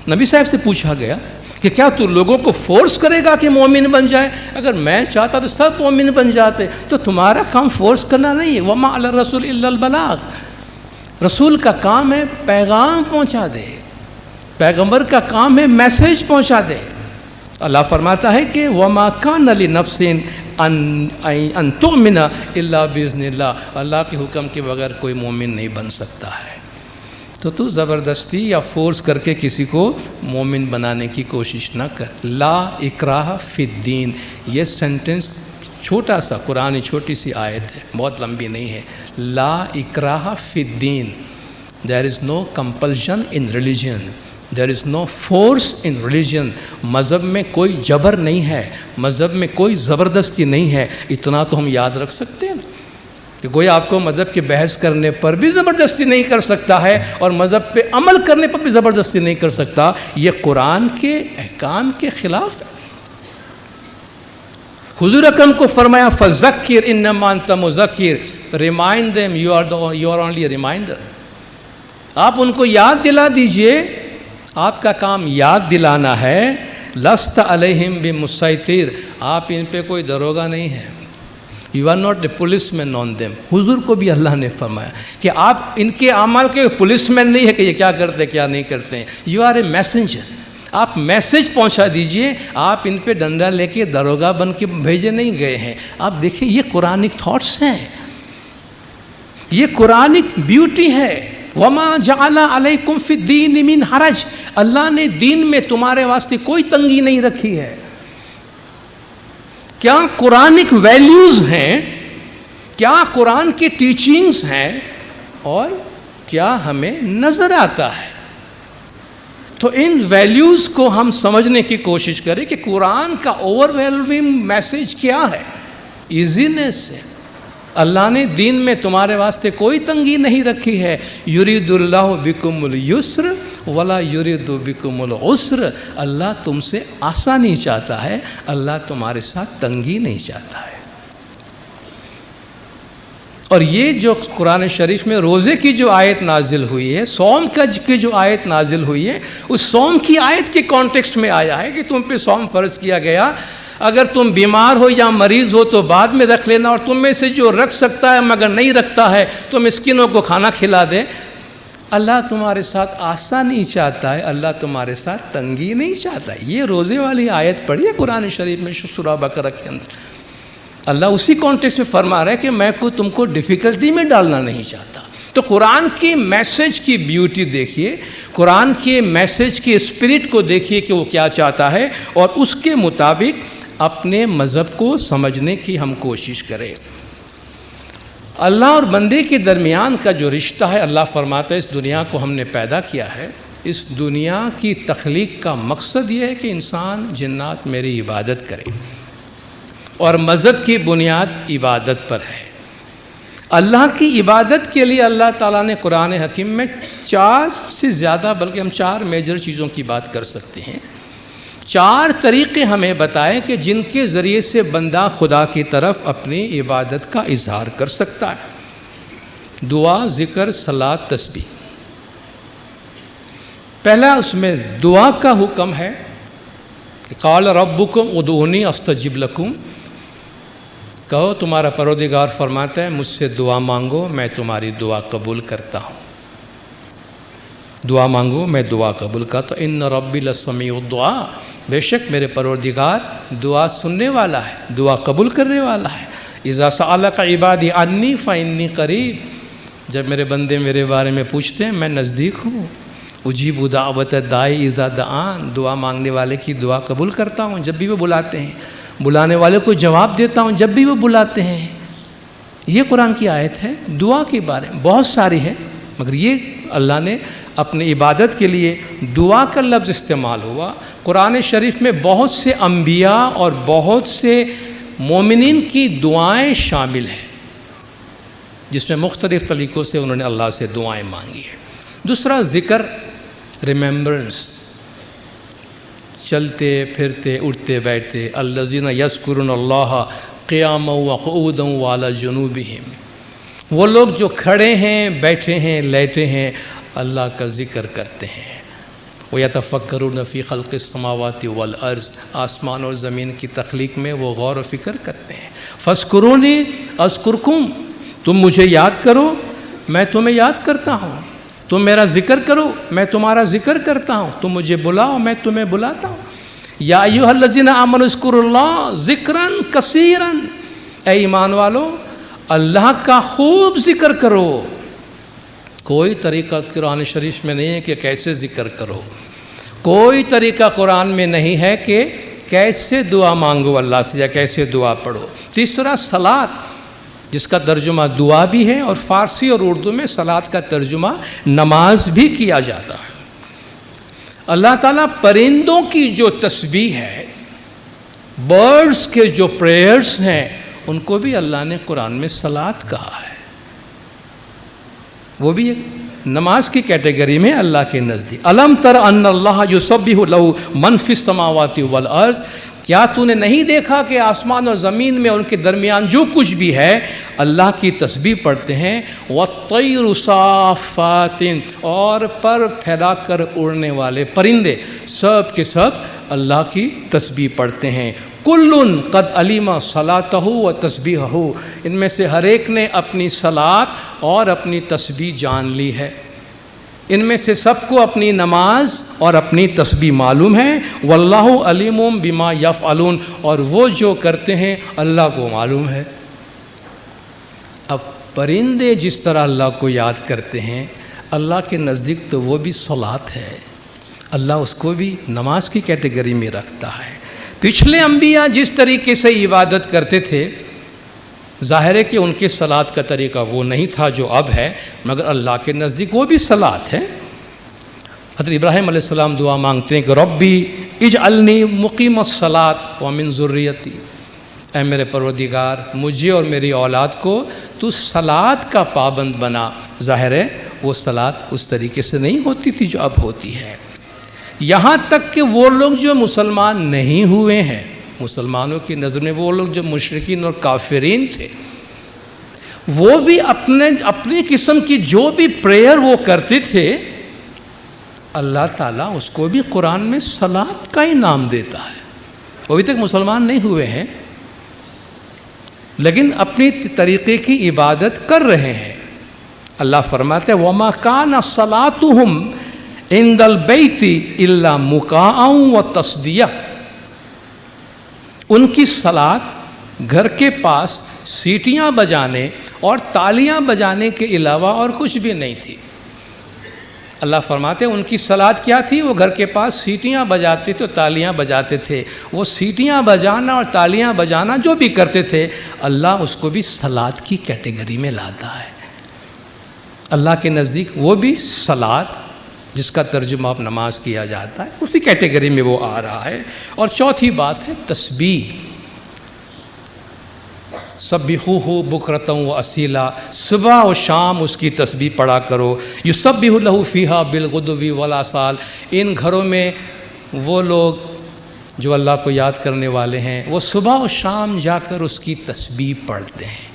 نبی صاحب سے پوچھا گیا کہ کیا تو لوگوں کو فورس کرے گا کہ مومن بن جائے؟ اگر میں چاہتا تو سب مومن بن جاتے، تو تمہارا کام فورس کرنا نہیں ہے۔ وما علی الرسول الا البلاغ، رسول کا کام ہے پیغام پہنچا دے، پیغمبر کا کام ہے میسیج پہنچا دے۔ اللہ فرماتا ہے کہ وما کان لنفس ان تؤمن الا باذن اللہ، اللہ کے حکم کے بغیر کوئی مومن نہیں بن سکتا ہے۔ تو زبردستی یا فورس کر کے کسی کو مومن بنانے کی کوشش نہ کر۔ لا اکراہ فی الدین، یہ سینٹنس چھوٹا سا قرآن چھوٹی سی آیت ہے، بہت لمبی نہیں ہے۔ لا اکراہ فی الدین، there is no compulsion in religion, there is no force in religion. مذہب میں کوئی جبر نہیں ہے، مذہب میں کوئی زبردستی نہیں ہے۔ اتنا تو ہم یاد رکھ سکتے ہیں کہ کوئی آپ کو مذہب کی بحث کرنے پر بھی زبردستی نہیں کر سکتا ہے، اور مذہب پہ عمل کرنے پر بھی زبردستی نہیں کر سکتا۔ یہ قرآن کے احکام کے خلاف ہے۔ حضور اکرم کو فرمایا فذکر انما انت مذکر، remind them you are only a reminder. آپ ان کو یاد دلا دیجئے، آپ کا کام یاد دلانا ہے۔ لست علیہم بمسیطر، آپ ان پہ کوئی دروگا نہیں ہے۔ You are not a policeman on them, حضور کو بھی اللہ نے فرمایا کہ آپ ان کے اعمال کے پولیس مین نہیں ہے کہ یہ کیا کرتے ہیں کیا نہیں کرتے ہیں۔ یو آر اے میسنجر، آپ میسیج پہنچا دیجئے، آپ ان پہ ڈنڈا لے کے دروگا بن کے بھیجے نہیں گئے ہیں۔ آپ دیکھیں یہ قرآنک تھاٹس ہیں، یہ قرآنک بیوٹی ہے۔ وما جعل علیکم فی الدین من حرج، اللہ نے دین میں تمہارے واسطے کوئی تنگی نہیں رکھی ہے۔ کیا قرآنک ویلیوز ہیں، کیا قرآن کی ٹیچنگز ہیں، اور کیا ہمیں نظر آتا ہے۔ تو ان ویلیوز کو ہم سمجھنے کی کوشش کریں کہ قرآن کا اوور ویلمنگ میسیج کیا ہے۔ ایزینس سے اللہ نے دین میں تمہارے واسطے کوئی تنگی نہیں رکھی ہے۔ یرید اللہ بکم اليسر ولا یرید بکم العسر، اللہ تم سے آسانی چاہتا ہے، اللہ تمہارے ساتھ تنگی نہیں چاہتا ہے۔ اور یہ جو قرآن شریف میں روزے کی جو آیت نازل ہوئی ہے، صوم کی جو آیت نازل ہوئی ہے، اس صوم کی آیت کے کانٹیکسٹ میں آیا ہے کہ تم پہ صوم فرض کیا گیا، اگر تم بیمار ہو یا مریض ہو تو بعد میں رکھ لینا، اور تم میں سے جو رکھ سکتا ہے مگر نہیں رکھتا ہے تو مسکینوں کو کھانا کھلا دے۔ اللہ تمہارے ساتھ آسانی چاہتا ہے، اللہ تمہارے ساتھ تنگی نہیں چاہتا ہے۔ یہ روزے والی آیت پڑھی ہے قرآن شریف میں سورہ بقرہ کے اندر۔ اللہ اسی کانٹیکسٹ میں فرما رہا ہے کہ میں تم کو ڈیفیکلٹی میں ڈالنا نہیں چاہتا۔ تو قرآن کی میسیج کی بیوٹی دیکھیے، قرآن کے میسیج کی اسپرٹ کو دیکھیے کہ وہ کیا چاہتا ہے، اور اس کے مطابق اپنے مذہب کو سمجھنے کی ہم کوشش کریں۔ اللہ اور بندے کے درمیان کا جو رشتہ ہے، اللہ فرماتا ہے اس دنیا کو ہم نے پیدا کیا ہے، اس دنیا کی تخلیق کا مقصد یہ ہے کہ انسان جنات میری عبادت کرے، اور مذہب کی بنیاد عبادت پر ہے۔ اللہ کی عبادت کے لیے اللہ تعالیٰ نے قرآن حکیم میں 4 سے زیادہ، بلکہ ہم 4 میجر چیزوں کی بات کر سکتے ہیں۔ 4 طریقے ہمیں بتائے کہ جن کے ذریعے سے بندہ خدا کی طرف اپنی عبادت کا اظہار کر سکتا ہے۔ دعا، ذکر، صلاۃ، تسبیح۔ پہلا اس میں دعا کا حکم ہے، قال ربکم ادعونی استجب لکم، کہو تمہارا پروردگار فرماتا ہے مجھ سے دعا مانگو میں تمہاری دعا قبول کرتا ہوں۔ دعا مانگو میں دعا قبول کرتا ہوں۔ ان ربی لسمیع الدعاء، بے شک میرے پروردگار دعا سننے والا ہے، دعا قبول کرنے والا ہے۔ اذا سألک عبادی عنی فانی قریب، جب میرے بندے میرے بارے میں پوچھتے ہیں میں نزدیک ہوں۔ اجیب دعوت الداعی اذا دعان، دعا مانگنے والے کی دعا قبول کرتا ہوں جب بھی وہ بلاتے ہیں، بلانے والے کو جواب دیتا ہوں جب بھی وہ بلاتے ہیں۔ یہ قرآن کی آیت ہے دعا کے بارے میں، بہت ساری ہے مگر یہ اللہ نے اپنی عبادت کے لیے دعا کا لفظ استعمال ہوا۔ قرآن شریف میں بہت سے انبیاء اور بہت سے مومنین کی دعائیں شامل ہیں، جس میں مختلف طریقوں سے انہوں نے اللہ سے دعائیں مانگی ہیں۔ دوسرا ذکر، ریممبرنس، چلتے پھرتے اٹھتے بیٹھتے، الذین یذکرون اللہ قیاما وقعودا وعلی جنوبہم، وہ لوگ جو کھڑے ہیں، بیٹھے ہیں، لیٹے ہیں، اللہ کا ذکر کرتے ہیں۔ وَيَتَفَكَّرُونَ فِي خَلْقِ السَّمَاوَاتِ وَالْأَرْضِ، آسمان اور زمین کی تخلیق میں وہ غور و فکر کرتے ہیں۔ فَاذْكُرُونِي أَذْكُرْكُمْ، تم مجھے یاد کرو میں تمہیں یاد کرتا ہوں، تم میرا ذکر کرو میں تمہارا ذکر کرتا ہوں، تم مجھے بلاؤ میں تمہیں بلاتا ہوں۔ یا ایھا الذین آمنوا اذکروا اللہ ذکرا کثیرا، اے ایمان والو اللہ کا خوب ذکر کرو۔ کوئی طریقہ قرآن شریف میں نہیں ہے کہ کیسے ذکر کرو، کوئی طریقہ قرآن میں نہیں ہے کہ کیسے دعا مانگو اللہ سے یا کیسے دعا پڑھو۔ تیسرا صلاۃ، جس کا ترجمہ دعا بھی ہے، اور فارسی اور اردو میں صلاۃ کا ترجمہ نماز بھی کیا جاتا ہے۔ اللہ تعالیٰ پرندوں کی جو تسبیح ہے، برڈز کے جو پریئرز ہیں، ان کو بھی اللہ نے قرآن میں صلاۃ کہا ہے، وہ بھی ایک نماز کی کیٹیگری میں اللہ کے نزدیک۔ الم تر ان اللہ یسبح لہ من فی السماوات والارض، کیا تو نے نہیں دیکھا کہ آسمان اور زمین میں ان کے درمیان جو کچھ بھی ہے اللہ کی تسبیح پڑھتے ہیں۔ والطیر صافات، اور پر پھیلا کر اڑنے والے پرندے سب کے سب اللہ کی تسبیح پڑھتے ہیں۔ کل قد علم صلاتہ و تسبیحہ، ان میں سے ہر ایک نے اپنی صلاۃ اور اپنی تسبیح جان لی ہے، ان میں سے سب کو اپنی نماز اور اپنی تسبیح معلوم ہے۔ واللہ علیم بما یفعلون، اور وہ جو کرتے ہیں اللہ کو معلوم ہے۔ اب پرندے جس طرح اللہ کو یاد کرتے ہیں، اللہ کے نزدیک تو وہ بھی صلاۃ ہے، اللہ اس کو بھی نماز کی کیٹیگری میں رکھتا ہے۔ پچھلے انبیاء جس طریقے سے عبادت کرتے تھے، ظاہر ہے کہ ان کے صلاۃ کا طریقہ وہ نہیں تھا جو اب ہے، مگر اللہ کے نزدیک وہ بھی صلاۃ ہے۔ حضرت ابراہیم علیہ السلام دعا مانگتے ہیں کہ ربی اجعلنی مقیم الصلاۃ ومن ذریتی، اے میرے پروردگار مجھے اور میری اولاد کو تو صلاۃ کا پابند بنا۔ ظاہر ہے وہ صلاۃ اس طریقے سے نہیں ہوتی تھی جو اب ہوتی ہے۔ یہاں تک کہ وہ لوگ جو مسلمان نہیں ہوئے ہیں، مسلمانوں کی نظر میں وہ لوگ جو مشرکین اور کافرین تھے، وہ بھی اپنی قسم کی جو بھی پریئر وہ کرتے تھے، اللہ تعالیٰ اس کو بھی قرآن میں صلاۃ کا ہی نام دیتا ہے۔ وہ ابھی تک مسلمان نہیں ہوئے ہیں لیکن اپنی طریقے کی عبادت کر رہے ہیں۔ اللہ فرماتے ہیں وَمَا كَانَ صَلَاتُهُمْ عِنْدَ الْبَيْتِ إِلَّا مُكَاءً وَتَصْدِيَةً، ان کی صلاۃ گھر کے پاس سیٹیاں بجانے اور تالیاں بجانے کے علاوہ اور کچھ بھی نہیں تھی۔ اللہ فرماتے ہیں ان کی صلاۃ کیا تھی؟ وہ گھر کے پاس سیٹیاں بجاتے تھے، تالیاں بجاتے تھے۔ وہ سیٹیاں بجانا اور تالیاں بجانا جو بھی کرتے تھے، اللہ اس کو بھی صلاۃ کی کیٹیگری میں لاتا ہے۔ اللہ کے نزدیک وہ بھی صلاۃ، جس کا ترجمہ اب نماز کیا جاتا ہے، اسی کیٹیگری میں وہ آ رہا ہے۔ اور چوتھی بات ہے تسبیح، سبحوہ بکرۃ و اصیلا، صبح و شام اس کی تسبیح پڑھا کرو۔ یسبح لہ فیہا بالغدو والآصال، ان گھروں میں وہ لوگ جو اللہ کو یاد کرنے والے ہیں، وہ صبح و شام جا کر اس کی تسبیح پڑھتے ہیں،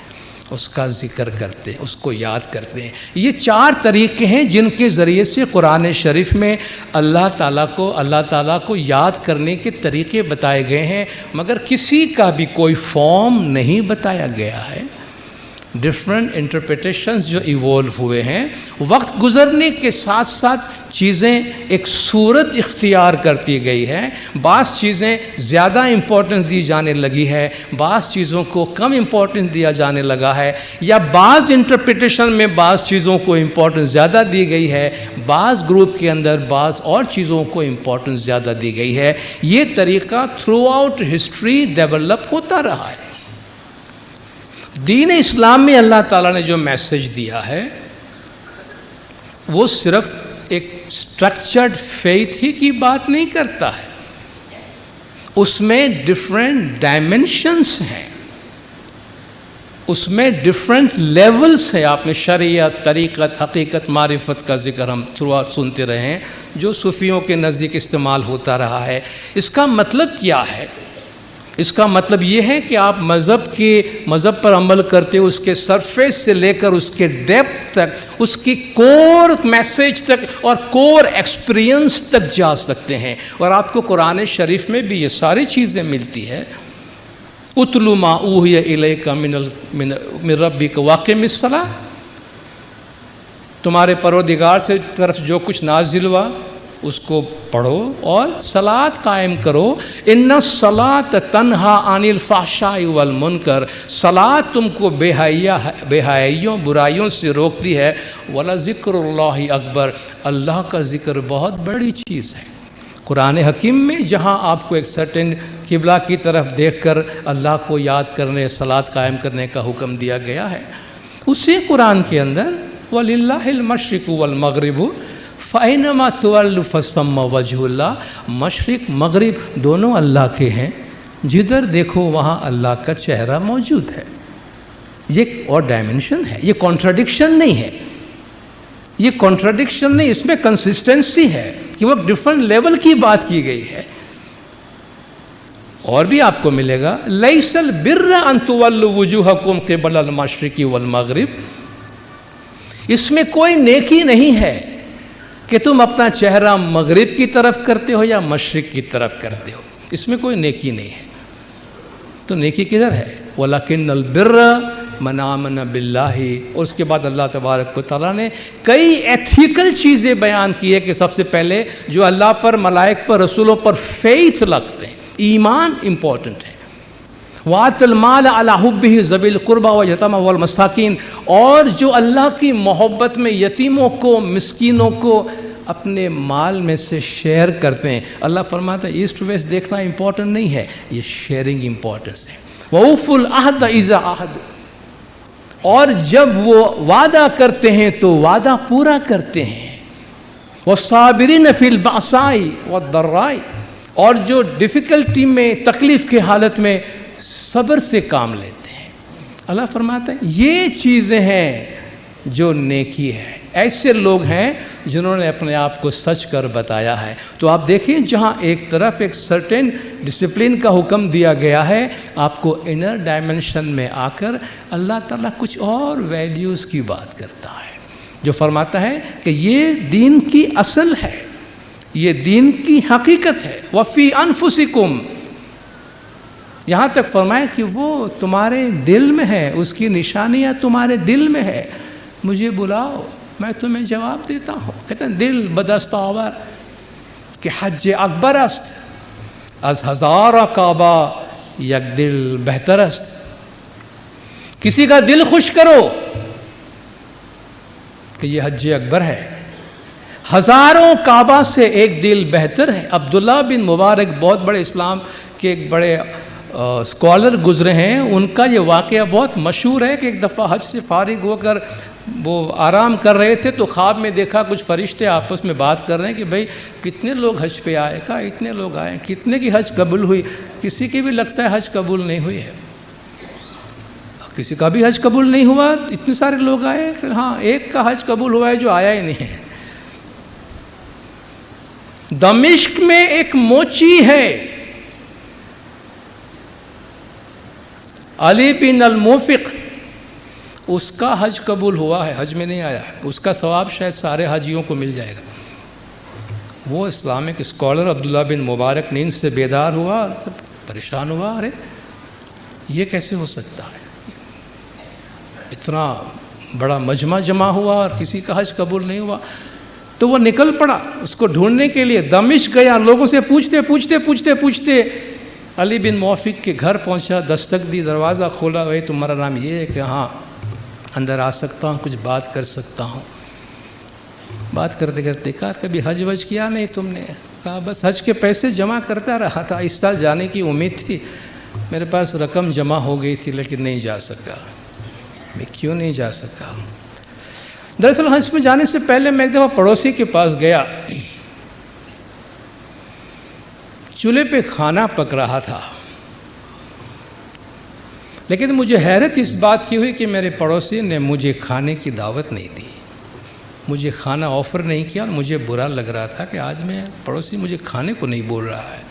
اس کا ذکر کرتے ہیں، اس کو یاد کرتے ہیں۔ یہ چار طریقے ہیں جن کے ذریعے سے قرآن شریف میں اللہ تعالیٰ کو یاد کرنے کے طریقے بتائے گئے ہیں، مگر کسی کا بھی کوئی فارم نہیں بتایا گیا ہے۔ ڈفرینٹ انٹرپریٹیشنز جو ایوولو ہوئے ہیں، وقت گزرنے کے ساتھ ساتھ چیزیں ایک صورت اختیار کرتی گئی ہے۔ بعض چیزیں زیادہ امپورٹنس دی جانے لگی ہے، بعض چیزوں کو کم امپورٹنس دیا جانے لگا ہے، یا بعض انٹرپریٹیشن میں بعض چیزوں کو امپورٹنس زیادہ دی گئی ہے، بعض گروپ کے اندر بعض اور چیزوں کو امپورٹنس زیادہ دی گئی ہے۔ یہ طریقہ تھرو آؤٹ ہسٹری ڈیولپ ہوتا رہا ہے۔ دین اسلام میں اللہ تعالیٰ نے جو میسج دیا ہے وہ صرف ایک اسٹرکچرڈ فیتھ ہی کی بات نہیں کرتا ہے، اس میں ڈفرینٹ ڈائمینشنس ہیں، اس میں ڈفرینٹ لیولز ہیں. آپ نے شریعت، طریقت، حقیقت، معرفت کا ذکر ہم تھرو آؤٹ سنتے رہے ہیں جو صوفیوں کے نزدیک استعمال ہوتا رہا ہے. اس کا مطلب کیا ہے؟ اس کا مطلب یہ ہے کہ آپ مذہب پر عمل کرتے ہو، اس کے سرفیس سے لے کر اس کے ڈیپتھ تک، اس کی کور میسیج تک اور کور ایکسپیرینس تک جا سکتے ہیں. اور آپ کو قرآن شریف میں بھی یہ ساری چیزیں ملتی ہے. اتل ما اوحی الیک من ربک واقم الصلاۃ، تمہارے پروردگار سے طرف جو کچھ نازل ہوا اس کو پڑھو اور صلاۃ قائم کرو. ان الصلاۃ تنہا عن الفحشاء والمنکر، صلاۃ تم کو بے حیائیوں برائیوں سے روکتی ہے. ولذکر اللہ اکبر، اللہ کا ذکر بہت بڑی چیز ہے. قرآن حکیم میں جہاں آپ کو ایک سرٹن قبلہ کی طرف دیکھ کر اللہ کو یاد کرنے، صلاۃ قائم کرنے کا حکم دیا گیا ہے، اسی قرآن کے اندر وَلِلَّهِ الْمَشْرِقُ وَالْمَغْرِبُ فَأَيْنَمَا تُوَلُّوا فَثَمَّ وَجْهُ اللَّهِ. مشرق مغرب دونوں اللہ کے ہیں، جدھر دیکھو وہاں اللہ کا چہرہ موجود ہے. یہ اور ڈائمنشن ہے، یہ کانٹراڈکشن نہیں ہے، یہ کانٹراڈکشن نہیں، اس میں کنسسٹنسی ہے کہ وہ ڈفرنٹ لیول کی بات کی گئی ہے. اور بھی آپ کو ملے گا لیس البر ان تولوا وجوہکم قبل المشرق والمغرب، اس میں کوئی نیکی نہیں ہے کہ تم اپنا چہرہ مغرب کی طرف کرتے ہو یا مشرق کی طرف کرتے ہو، اس میں کوئی نیکی نہیں ہے. تو نیکی کدھر ہے؟ وَلَكِنَّ الْبِرَّ مَنْ آمَنَ بِاللَّهِ. اور اس کے بعد اللہ تبارک و تعالیٰ نے کئی ایتھیکل چیزیں بیان کی ہے کہ سب سے پہلے جو اللہ پر، ملائک پر، رسولوں پر فیتھ رکھتے ہیں، ایمان امپورٹنٹ ہے. وَآتَ الْمَالَ عَلَى حُبِّهِ ذَوِي الْقُرْبَى وَالْيَتَامَى وَالْمَسَاكِينَ، اور جو اللہ کی محبت میں یتیموں کو، مسکینوں کو اپنے مال میں سے شیئر کرتے ہیں. اللہ فرماتا ہے ایسٹ ویسٹ دیکھنا امپورٹنٹ نہیں ہے، یہ شیئرنگ امپورٹنس ہے. وَأَوْفُوا الْعَهْدَ إِذَا عَاهَدُوا، اور جب وہ وعدہ کرتے ہیں تو وعدہ پورا کرتے ہیں. وَالصَّابِرِينَ فِي الْبَأْسَاءِ وَالضَّرَّاءِ، اور جو ڈیفیکلٹی میں، تکلیف کی حالت میں صبر سے کام لیتے ہیں. اللہ فرماتا ہے یہ چیزیں ہیں جو نیکی ہے. ایسے لوگ ہیں جنہوں نے اپنے آپ کو سچ کر بتایا ہے. تو آپ دیکھیں جہاں ایک طرف ایک سرٹن ڈسپلن کا حکم دیا گیا ہے، آپ کو انر ڈائمنشن میں آ کر اللہ تعالیٰ کچھ اور ویلیوز کی بات کرتا ہے، جو فرماتا ہے کہ یہ دین کی اصل ہے، یہ دین کی حقیقت ہے. وَفِي أَنفُسِكُمْ، یہاں تک فرمائے کہ وہ تمہارے دل میں ہے، اس کی نشانیاں تمہارے دل میں ہے. مجھے بلاؤ، میں تمہیں جواب دیتا ہوں. کہتے ہیں دل بدست آور کہ حج اکبر است، از ہزار کعبہ یک دل بہتر است. کسی کا دل خوش کرو کہ یہ حج اکبر ہے، ہزاروں کعبہ سے ایک دل بہتر ہے. عبداللہ بن مبارک بہت بڑے اسلام کے ایک بڑے اسکالر گزرے ہیں، ان کا یہ واقعہ بہت مشہور ہے کہ ایک دفعہ حج سے فارغ ہو کر وہ آرام کر رہے تھے تو خواب میں دیکھا کچھ فرشتے آپس میں بات کر رہے ہیں کہ بھئی کتنے لوگ حج پہ آئے. کہا اتنے لوگ آئے. کتنے کی حج قبول ہوئی؟ کسی کی بھی لگتا ہے حج قبول نہیں ہوئی ہے. کسی کا بھی حج قبول نہیں ہوا، اتنے سارے لوگ آئے. پھر ہاں ایک کا حج قبول ہوا ہے جو آیا ہی نہیں ہے. دمشق میں ایک موچی ہے، علی بن الموفق، اس کا حج قبول ہوا ہے، حج میں نہیں آیا ہے. اس کا ثواب شاید سارے حاجیوں کو مل جائے گا. وہ اسلامک اسکالر عبداللہ بن مبارک نیند سے بیدار ہوا، پریشان ہوا، ارے یہ کیسے ہو سکتا ہے؟ اتنا بڑا مجمع جمع ہوا اور کسی کا حج قبول نہیں ہوا. تو وہ نکل پڑا اس کو ڈھونڈنے کے لیے. دمشق گیا، لوگوں سے پوچھتے علی بن موفق کے گھر پہنچا، دستک دی، دروازہ کھولا. بھائی تمہارا نام یہ ہے کہ ہاں اندر آ سکتا ہوں، کچھ بات کر سکتا ہوں. بات کرتے کرتے کہا کبھی حج وج کیا نہیں تم نے؟ کہا بس حج کے پیسے جمع کرتا رہا تھا، اس سال جانے کی امید تھی، میرے پاس رقم جمع ہو گئی تھی لیکن نہیں جا سکا. میں کیوں نہیں جا سکا؟ دراصل حج میں جانے سے پہلے میں ایک دفعہ پڑوسی کے پاس گیا، چولہے پہ کھانا پک رہا تھا. لیکن مجھے حیرت اس بات کی ہوئی کہ میرے پڑوسی نے مجھے کھانے کی دعوت نہیں دی، مجھے کھانا آفر نہیں کیا، اور مجھے برا لگ رہا تھا کہ آج میں پڑوسی مجھے کھانے کو نہیں بول رہا ہے۔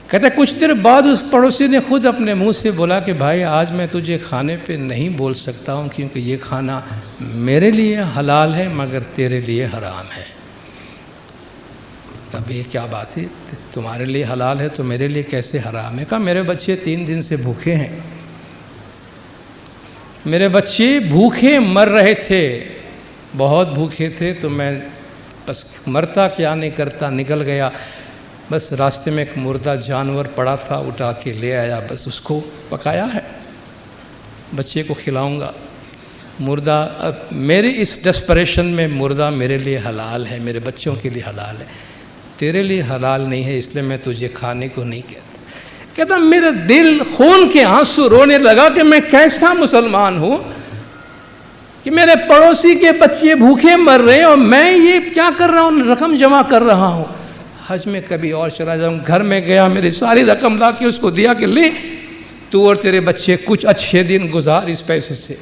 کہتا ہے کچھ دیر بعد اس پڑوسی نے خود اپنے منہ سے بولا کہ بھائی آج میں تجھے کھانے پہ نہیں بول سکتا ہوں کیونکہ یہ کھانا میرے لیے حلال ہے مگر تیرے لیے حرام ہے۔ اب یہ کیا بات ہے، تمہارے لیے حلال ہے تو میرے لیے کیسے حرام ہے؟ کہا میرے بچے 3 دن سے بھوکے ہیں، میرے بچے بھوکے مر رہے تھے، بہت بھوکے تھے، تو میں بس مرتا کیا نہیں کرتا نکل گیا، بس راستے میں ایک مردہ جانور پڑا تھا اٹھا کے لے آیا، بس اس کو پکایا ہے، بچے کو کھلاؤں گا۔ مردہ اب میری اس ڈسپریشن میں مردہ میرے لیے حلال ہے، میرے بچوں کے لیے حلال ہے، تیرے لیے حلال نہیں ہے، اس لیے میں تجھے کھانے کو نہیں کہتا۔ کہتا میرا دل خون کے آنسو رونے لگا کہ میں کیسا مسلمان ہوں کہ میرے پڑوسی کے بچے بھوکے مر رہے ہیں اور میں یہ کیا کر رہا ہوں، رقم جمع کر رہا ہوں۔ حج میں کبھی اور چلا جاؤں، گھر میں گیا، میری ساری رقم لا کے اس کو دیا کہ لے تو اور تیرے بچے کچھ اچھے دن گزار اس پیسے سے،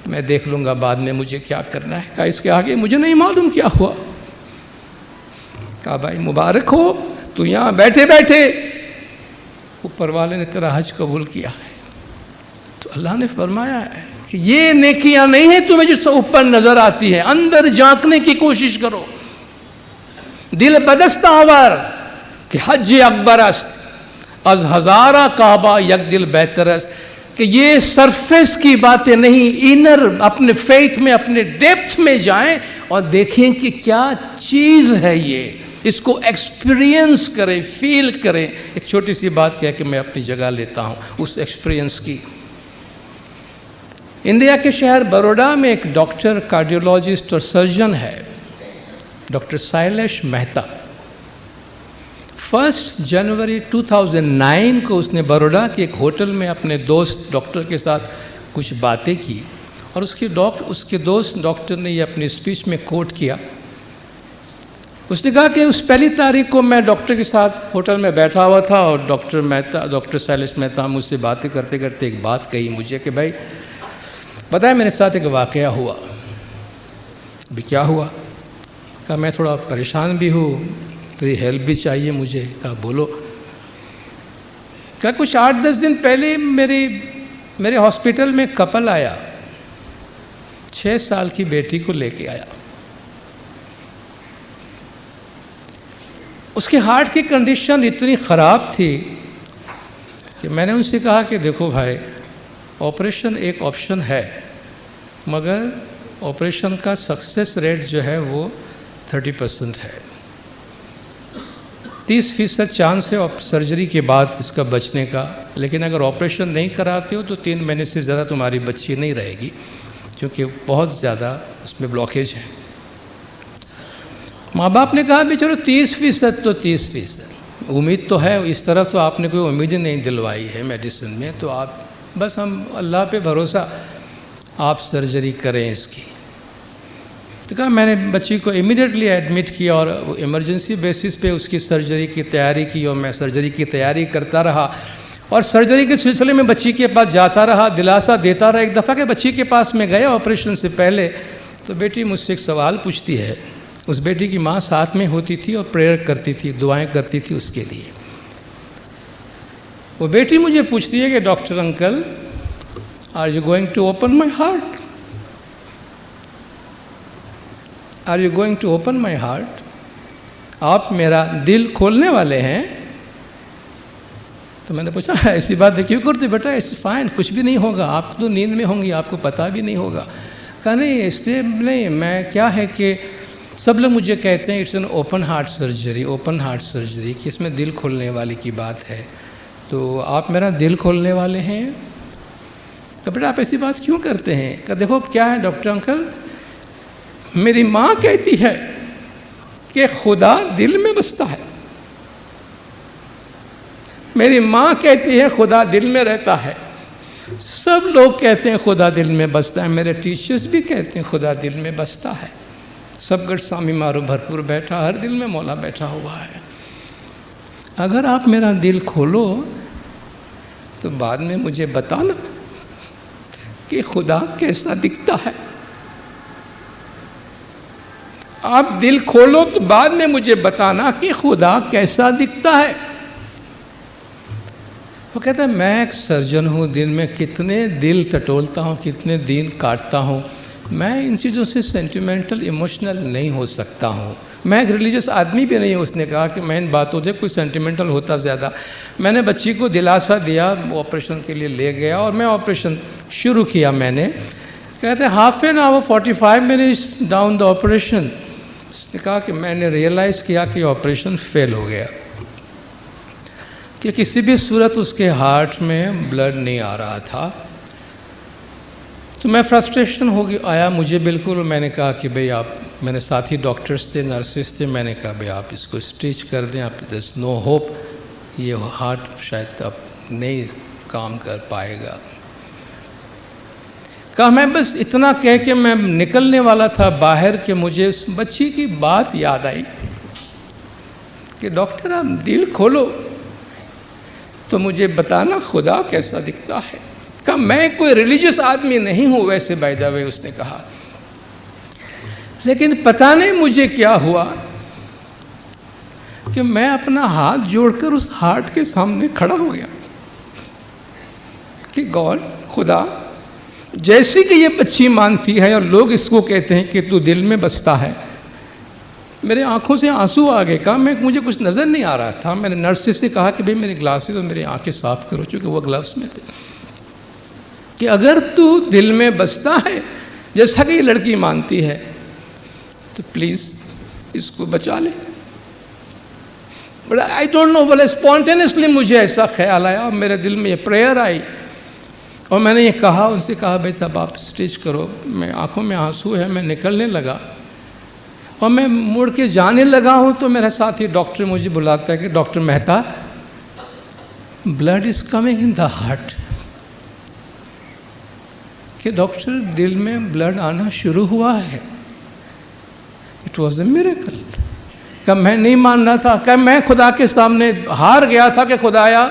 میں دیکھ لوں گا بعد میں مجھے کیا کرنا ہے۔ کہا اس کے آگے مجھے نہیں معلوم کیا ہوا۔ کہا بھائی مبارک ہو، تو یہاں بیٹھے بیٹھے اوپر والے نے تیرا حج قبول کیا ہے۔ تو اللہ نے فرمایا ہے کہ یہ نیکیاں نہیں ہیں تمہیں جو اوپر نظر آتی ہے، اندر جھانکنے کی کوشش کرو۔ دل بدست آور کہ حج اکبر است از ہزارہ کعبہ یک دل بہتر است، کہ یہ سرفیس کی باتیں نہیں، انر اپنے فیتھ میں اپنے ڈیپتھ میں جائیں اور دیکھیں کہ کیا چیز ہے یہ، اس کو ایکسپیرینس کریں، فیل کریں۔ ایک چھوٹی سی بات کیا کہ میں اپنی جگہ لیتا ہوں اس ایکسپیرینس کی۔ انڈیا کے شہر بروڈا میں ایک ڈاکٹر کارڈیولوجسٹ اور سرجن ہے، ڈاکٹر سائلیش مہتا۔ 1 جنوری 2009 کو اس نے بروڈا کے ایک ہوٹل میں اپنے دوست ڈاکٹر کے ساتھ کچھ باتیں کی، اور اس کے دوست ڈاکٹر نے یہ اپنی اسپیچ میں کوٹ کیا۔ اس نے کہا کہ اس 1 تاریخ کو میں ڈاکٹر کے ساتھ ہوٹل میں بیٹھا ہوا تھا اور ڈاکٹر سائلیش مہتا مجھ سے باتیں کرتے کرتے ایک بات کہی مجھے کہ بھائی پتہ ہے میرے ساتھ ایک واقعہ ہوا۔ ابھی کیا ہوا؟ کہا میں تھوڑا پریشان بھی ہوں، تیری ہیلپ بھی چاہیے مجھے۔ کہا بولو۔ کہا کچھ 8-10 دن پہلے میرے ہاسپٹل میں کپل آیا، 6 سال کی بیٹی کو لے کے آیا۔ اس کے ہارٹ کی کنڈیشن اتنی خراب تھی کہ میں نے ان سے کہا کہ دیکھو بھائی آپریشن ایک آپشن ہے، مگر آپریشن کا سکسیس ریٹ جو ہے وہ 30% ہے، 30% چانس ہے سرجری کے بعد اس کا بچنے کا، لیکن اگر آپریشن نہیں کراتے ہو تو 3 مہینے سے زیادہ تمہاری بچی نہیں رہے گی، کیونکہ بہت زیادہ اس میں بلاکیج ہے۔ ماں باپ نے کہا بھی چلو 30% تو 30%، امید تو ہے، اس طرح تو آپ نے کوئی امید ہی نہیں دلوائی ہے میڈیسن میں، تو آپ بس ہم اللہ پہ بھروسہ، آپ سرجری کریں اس کی۔ تو کہا میں نے بچی کو امیڈیٹلی ایڈمٹ کیا اور ایمرجنسی بیسس پہ اس کی سرجری کی تیاری کی، اور میں سرجری کی تیاری کرتا رہا، اور سرجری کے سلسلے میں بچی کے پاس جاتا رہا، دلاسا دیتا رہا۔ ایک دفعہ کہ بچی کے پاس میں گیا آپریشن سے پہلے، تو بیٹی مجھ سے ایک سوال پوچھتی ہے۔ اس بیٹی کی ماں ساتھ میں ہوتی تھی اور پریئر کرتی تھی، دعائیں کرتی تھی اس کے لیے۔ وہ بیٹی مجھے پوچھتی ہے کہ doctor uncle are you going to open my heart? Are you going to open my heart? آپ میرا دل کھولنے والے ہیں؟ تو میں نے پوچھا ایسی بات کیوں کرتے بیٹا، ایسی فائن، کچھ بھی نہیں ہوگا، آپ تو نیند میں ہوں گی، آپ کو پتہ بھی نہیں ہوگا۔ کہا نہیں اس لیے نہیں، میں کیا ہے کہ سب لوگ مجھے کہتے ہیں it's an open heart surgery, open heart surgery, کہ اس میں دل کھولنے والی کی بات ہے، تو آپ میرا دل کھولنے والے ہیں؟ کہ بیٹا آپ ایسی بات کیوں کرتے ہیں؟ کہ دیکھو کیا ہے ڈاکٹر انکل، میری ماں کہتی ہے کہ خدا دل میں بستا ہے، میری ماں کہتی ہے خدا دل میں رہتا ہے، سب لوگ کہتے ہیں خدا دل میں بستا ہے، میرے ٹیچرز بھی کہتے ہیں خدا دل میں بستا ہے، سب گڑھ سامی مارو بھرپور بیٹھا، ہر دل میں مولا بیٹھا ہوا ہے۔ اگر آپ میرا دل کھولو تو بعد میں مجھے بتانا کہ خدا کیسا دکھتا ہے. آپ دل کھولو تو بعد میں مجھے بتانا کہ خدا کیسا دکھتا ہے. وہ کہتا ہے میں ایک سرجن ہوں، دن میں کتنے دل ٹٹولتا ہوں، کتنے دن کاٹتا ہوں، میں ان چیزوں سے سینٹیمنٹل ایموشنل نہیں ہو سکتا ہوں. میں ایک ریلیجس آدمی بھی نہیں ہوں. اس نے کہا کہ میں ان باتوں سے کوئی سینٹیمنٹل ہوتا زیادہ. میں نے بچی کو دلاسا دیا، وہ آپریشن کے لیے لے گیا اور میں آپریشن شروع کیا. میں نے کہتے ہیں 1/2 hour 45 minutes down the operation. اس نے کہا کہ میں نے ریئلائز کیا کہ آپریشن فیل ہو گیا، کہ کسی بھی صورت اس کے ہارٹ میں بلڈ نہیں آ رہا تھا. تو میں فرسٹریشن ہو گیا آیا مجھے بالکل. میں نے کہا کہ بھئی آپ، میں نے ساتھی ڈاکٹرز تھے، نرسز تھے، میں نے کہا بھئی آپ اس کو اسٹیچ کر دیں، آپ دیر از نو ہوپ، یہ ہارٹ شاید اب نہیں کام کر پائے گا. کہا میں بس اتنا کہہ کے میں نکلنے والا تھا باہر کہ مجھے اس بچی کی بات یاد آئی کہ ڈاکٹر آپ دل کھولو تو مجھے بتانا خدا کیسا دکھتا ہے. کہا میں کوئی ریلیجس آدمی نہیں ہوں ویسے بائی دا وے، اس نے کہا، لیکن پتہ نہیں مجھے کیا ہوا کہ میں اپنا ہاتھ جوڑ کر اس ہارٹ کے سامنے کھڑا ہو گیا کہ گاڈ، خدا، جیسی کہ یہ بچی مانتی ہے اور لوگ اس کو کہتے ہیں کہ تو دل میں بستا ہے. میرے آنکھوں سے آنسو آ گئے. کہا مجھے کچھ نظر نہیں آ رہا تھا. میں نے نرس سے کہا کہ بھئی میرے گلاسز اور میری آنکھیں صاف کرو، چونکہ وہ گلوز میں تھے، کہ اگر تو دل میں بستا ہے جیسا کہ یہ لڑکی مانتی ہے تو پلیز اس کو بچا لے. بٹ آئی ڈونٹ نو، بولے اسپونٹینیسلی مجھے ایسا خیال آیا اور میرے دل میں یہ پریئر آئی اور میں نے یہ کہا، ان سے کہا بھائی صاحب آپ اسٹیچ کرو. میں آنکھوں میں آنسو ہے، میں نکلنے لگا اور میں مڑ کے جانے لگا ہوں تو میرا ساتھی ڈاکٹر مجھے بلاتا ہے کہ doctor Mehta, blood is coming in the heart. کہ ڈاکٹر دل میں بلڈ آنا شروع ہوا ہے. It was a miracle. کہ میں نہیں مان رہا تھا، کہ میں خدا کے سامنے ہار گیا تھا کہ خدایا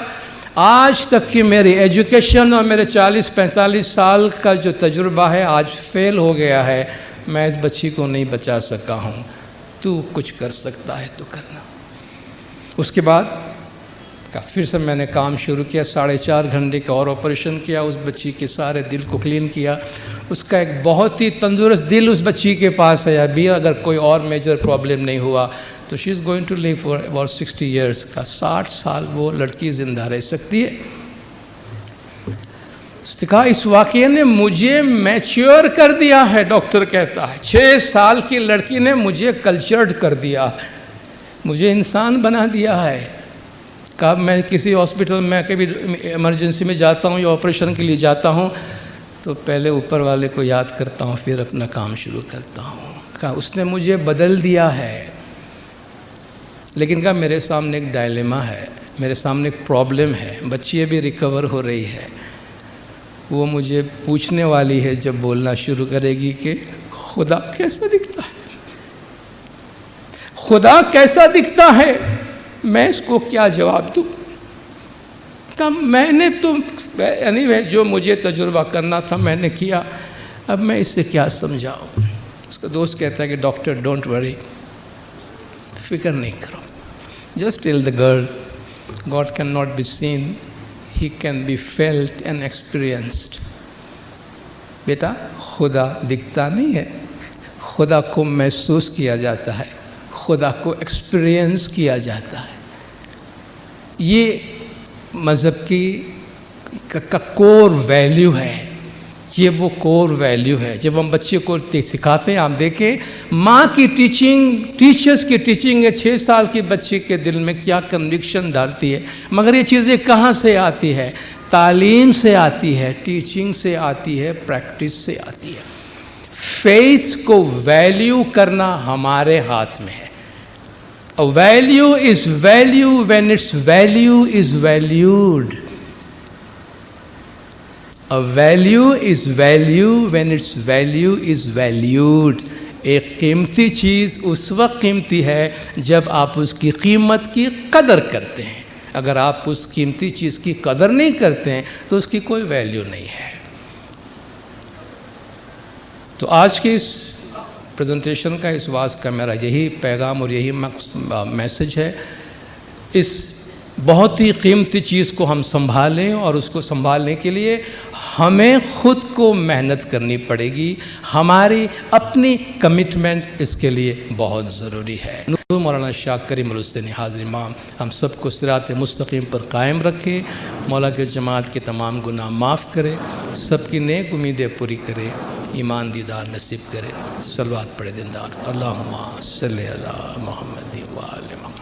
آج تک کی میری ایجوکیشن اور میرے 40-45 سال کا جو تجربہ ہے آج فیل ہو گیا ہے. میں اس بچی کو نہیں بچا سکا ہوں، تو کچھ کر سکتا ہے تو کرنا. اس کے بعد پھر سے میں نے کام شروع کیا. 4.5 گھنٹے کا اور آپریشن کیا. اس بچی کے سارے دل کو کلین کیا. اس کا ایک بہت ہی تندرست دل اس بچی کے پاس ہے ابھی، اگر کوئی اور میجر پرابلم نہیں ہوا تو she is going to leave for about 60 years کا. 60 سال وہ لڑکی زندہ رہ سکتی ہے. اس واقعے نے مجھے میچیور کر دیا ہے. ڈاکٹر کہتا ہے 6 سال کی لڑکی نے مجھے کلچرڈ کر دیا، مجھے انسان بنا دیا ہے. کب میں کسی ہاسپٹل میں کبھی ایمرجنسی میں جاتا ہوں یا آپریشن کے لیے جاتا ہوں تو پہلے اوپر والے کو یاد کرتا ہوں، پھر اپنا کام شروع کرتا ہوں. کہا اس نے مجھے بدل دیا ہے. لیکن کہا میرے سامنے ایک ڈائلیما ہے، میرے سامنے ایک پرابلم ہے. بچی ابھی ریکور ہو رہی ہے، وہ مجھے پوچھنے والی ہے جب بولنا شروع کرے گی کہ خدا کیسا دکھتا ہے، خدا کیسا دکھتا ہے. میں اس کو کیا جواب دوں؟ کہ میں نے تو یعنی جو مجھے تجربہ کرنا تھا میں نے کیا، اب میں اس سے کیا سمجھاؤں. اس کا دوست کہتا ہے کہ ڈاکٹر ڈونٹ وری، فکر نہیں کرو، just tell the girl god can not be seen, he can be felt and experienced. بیٹا خدا دکھتا نہیں ہے، خدا کو محسوس کیا جاتا ہے، خدا کو ایکسپیرینس کیا جاتا ہے. یہ مذہب کی کا کور ویلیو ہے. یہ وہ کور ویلیو ہے. جب ہم بچے کو سکھاتے ہیں، آپ دیکھیں ماں کی ٹیچنگ، ٹیچرز کی ٹیچنگ ہے 6 سال کی بچے کے دل میں کیا کنوکشن ڈالتی ہے. مگر یہ چیزیں کہاں سے آتی ہے؟ تعلیم سے آتی ہے، ٹیچنگ سے آتی ہے، پریکٹس سے آتی ہے. فیتھ کو ویلیو کرنا ہمارے ہاتھ میں ہے. A value is value when its value is valued. A value is value when its value is valued. ایک قیمتی چیز اس وقت قیمتی ہے جب آپ اس کی قیمت کی قدر کرتے ہیں. اگر آپ اس قیمتی چیز کی قدر نہیں کرتے ہیں تو اس کی کوئی ویلیو نہیں ہے۔ تو آج کی اس پریزنٹیشن کا، اس واعظ کا میرا یہی پیغام اور یہی میسج ہے، اس بہت ہی قیمتی چیز کو ہم سنبھالیں، اور اس کو سنبھالنے کے لیے ہمیں خود کو محنت کرنی پڑے گی، ہماری اپنی کمٹمنٹ اس کے لیے بہت ضروری ہے۔ مولانا شاہ کریم الحسینی حاضر امام ہم سب کو صراط مستقیم پر قائم رکھے، مولا کے جماعت کے تمام گناہ معاف کرے، سب کی نیک امیدیں پوری کرے، ایمان دیدار نصیب کرے۔ صلوات پڑھے دیندار، اللہم صلی علی محمد و آل محمد۔